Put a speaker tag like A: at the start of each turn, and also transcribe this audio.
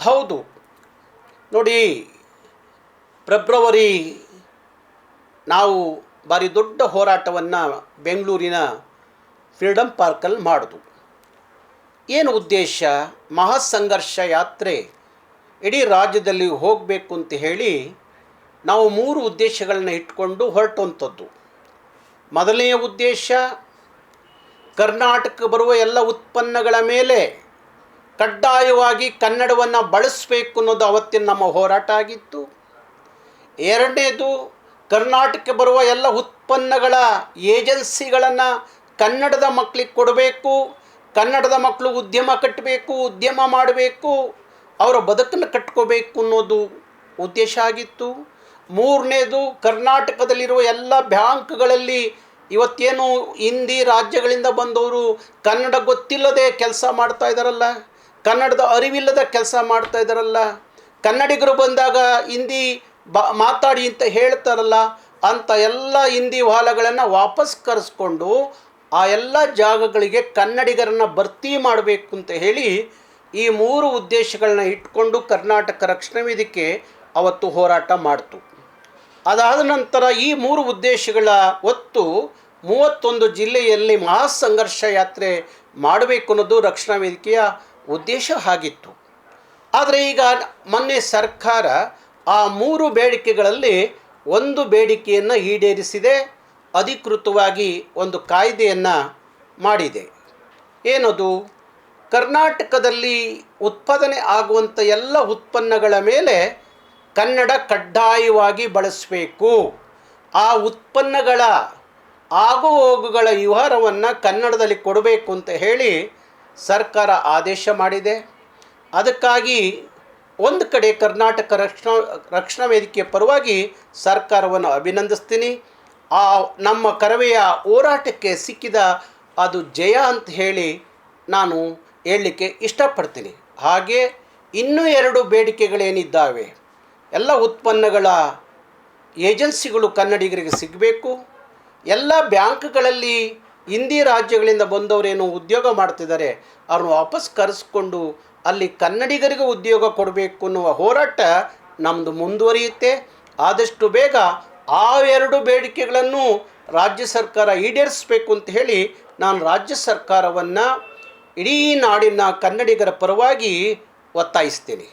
A: ಹೌದು. ನೋಡಿ, ಫೆಬ್ರವರಿ ನಾವು ಭಾರಿ ದೊಡ್ಡ ಹೋರಾಟವನ್ನು ಬೆಂಗಳೂರಿನ ಫ್ರೀಡಮ್ ಪಾರ್ಕಲ್ಲಿ ಮಾಡಿದ್ವು. ಏನು ಉದ್ದೇಶ? ಮಹಾಸಂಘರ್ಷ ಯಾತ್ರೆ ಇಡೀ ರಾಜ್ಯದಲ್ಲಿ ಹೋಗಬೇಕು ಅಂತ ಹೇಳಿ ನಾವು 3 ಉದ್ದೇಶಗಳನ್ನ ಇಟ್ಕೊಂಡು ಹೊರಟುವಂಥದ್ದು. ಮೊದಲನೆಯ ಉದ್ದೇಶ, ಕರ್ನಾಟಕ ಬರುವ ಎಲ್ಲ ಉತ್ಪನ್ನಗಳ ಮೇಲೆ ಕಡ್ಡಾಯವಾಗಿ ಕನ್ನಡವನ್ನು ಬಳಸಬೇಕು ಅನ್ನೋದು ಅವತ್ತಿನ ನಮ್ಮ ಹೋರಾಟ ಆಗಿತ್ತು. ಎರಡನೇದು, ಕರ್ನಾಟಕ ಬರುವ ಎಲ್ಲ ಉತ್ಪನ್ನಗಳ ಏಜೆನ್ಸಿಗಳನ್ನು ಕನ್ನಡದ ಮಕ್ಕಳಿಗೆ ಕೊಡಬೇಕು, ಕನ್ನಡದ ಮಕ್ಕಳು ಉದ್ಯಮ ಕಟ್ಟಬೇಕು, ಉದ್ಯಮ ಮಾಡಬೇಕು, ಅವರ ಬದುಕನ್ನು ಕಟ್ಕೋಬೇಕು ಅನ್ನೋದು ಉದ್ದೇಶ ಆಗಿತ್ತು. ಮೂರನೇದು, ಕರ್ನಾಟಕದಲ್ಲಿರುವ ಎಲ್ಲ ಬ್ಯಾಂಕ್ಗಳಲ್ಲಿ ಇವತ್ತೇನು ಹಿಂದಿ ರಾಜ್ಯಗಳಿಂದ ಬಂದವರು ಕನ್ನಡ ಗೊತ್ತಿಲ್ಲದೆ ಕೆಲಸ ಮಾಡ್ತಾ ಇದ್ದಾರಲ್ಲ, ಕನ್ನಡದ ಅರಿವಿಲ್ಲದ ಕೆಲಸ ಮಾಡ್ತಾ ಇದ್ದಾರಲ್ಲ, ಕನ್ನಡಿಗರು ಬಂದಾಗ ಹಿಂದಿ ಮಾತಾಡಿ ಅಂತ ಹೇಳ್ತಾರಲ್ಲ, ಅಂಥ ಎಲ್ಲ ಹಿಂದಿ ವಾಲಗಳನ್ನು ವಾಪಸ್ ಕರೆಸ್ಕೊಂಡು ಆ ಎಲ್ಲ ಜಾಗಗಳಿಗೆ ಕನ್ನಡಿಗರನ್ನು ಭರ್ತಿ ಮಾಡಬೇಕು ಅಂತ ಹೇಳಿ ಈ 3 ಉದ್ದೇಶಗಳನ್ನ ಇಟ್ಕೊಂಡು ಕರ್ನಾಟಕ ರಕ್ಷಣಾ ವೇದಿಕೆ ಅವತ್ತು ಹೋರಾಟ ಮಾಡ್ತು. ಅದಾದ ನಂತರ ಈ 3 ಉದ್ದೇಶಗಳ ಹೊತ್ತು 31 ಜಿಲ್ಲೆಯಲ್ಲಿ ಮಹಾಸಂಘರ್ಷ ಯಾತ್ರೆ ಮಾಡಬೇಕು ಅನ್ನೋದು ರಕ್ಷಣಾ ವೇದಿಕೆಯ ಉದ್ದೇಶ ಆಗಿತ್ತು. ಆದರೆ ಈಗ ಮೊನ್ನೆ ಸರ್ಕಾರ ಆ 3 ಬೇಡಿಕೆಗಳಲ್ಲಿ ಒಂದು ಬೇಡಿಕೆಯನ್ನು ಈಡೇರಿಸಿದೆ. ಅಧಿಕೃತವಾಗಿ ಒಂದು ಕಾಯ್ದೆಯನ್ನು ಮಾಡಿದೆ. ಏನದು? ಕರ್ನಾಟಕದಲ್ಲಿ ಉತ್ಪಾದನೆ ಆಗುವಂಥ ಎಲ್ಲ ಉತ್ಪನ್ನಗಳ ಮೇಲೆ ಕನ್ನಡ ಕಡ್ಡಾಯವಾಗಿ ಬಳಸಬೇಕು. ಆ ಉತ್ಪನ್ನಗಳ ಆಗು ಹೋಗುಗಳ ವ್ಯವಹಾರವನ್ನು ಕನ್ನಡದಲ್ಲಿ ಕೊಡಬೇಕು ಅಂತ ಹೇಳಿ ಸರ್ಕಾರ ಆದೇಶ ಮಾಡಿದೆ. ಅದಕ್ಕಾಗಿ ಒಂದು ಕಡೆ ಕರ್ನಾಟಕ ರಕ್ಷಣಾ ವೇದಿಕೆಯ ಪರವಾಗಿ ಸರ್ಕಾರವನ್ನು ಅಭಿನಂದಿಸ್ತೀನಿ. ಆ ನಮ್ಮ ಕರವೆಯ ಹೋರಾಟಕ್ಕೆ ಸಿಕ್ಕಿದ ಅದು ಜಯ ಅಂತ ಹೇಳಿ ನಾನು ಹೇಳಲಿಕ್ಕೆ ಇಷ್ಟಪಡ್ತೀನಿ. ಹಾಗೆ ಇನ್ನೂ 2 ಬೇಡಿಕೆಗಳೇನಿದ್ದಾವೆ, ಎಲ್ಲ ಉತ್ಪನ್ನಗಳ ಏಜೆನ್ಸಿಗಳು ಕನ್ನಡಿಗರಿಗೆ ಸಿಗಬೇಕು, ಎಲ್ಲ ಬ್ಯಾಂಕ್ಗಳಲ್ಲಿ ಹಿಂದಿ ರಾಜ್ಯಗಳಿಂದ ಬಂದವರೇನು ಉದ್ಯೋಗ ಮಾಡ್ತಿದ್ದಾರೆ ಅವ್ರನ್ನ ವಾಪಸ್ ಕರೆಸ್ಕೊಂಡು ಅಲ್ಲಿ ಕನ್ನಡಿಗರಿಗೆ ಉದ್ಯೋಗ ಕೊಡಬೇಕು ಅನ್ನುವ ಹೋರಾಟ ನಮ್ಮದು ಮುಂದುವರಿಯುತ್ತೆ. ಆದಷ್ಟು ಬೇಗ ಆ 2 ಬೇಡಿಕೆಗಳನ್ನು ರಾಜ್ಯ ಸರ್ಕಾರ ಈಡೇರಿಸಬೇಕು ಅಂತ ಹೇಳಿ ನಾನು ರಾಜ್ಯ ಸರ್ಕಾರವನ್ನು ಇಡೀ ನಾಡಿನ ಕನ್ನಡಿಗರ ಪರವಾಗಿ ಒತ್ತಾಯಿಸ್ತೀನಿ.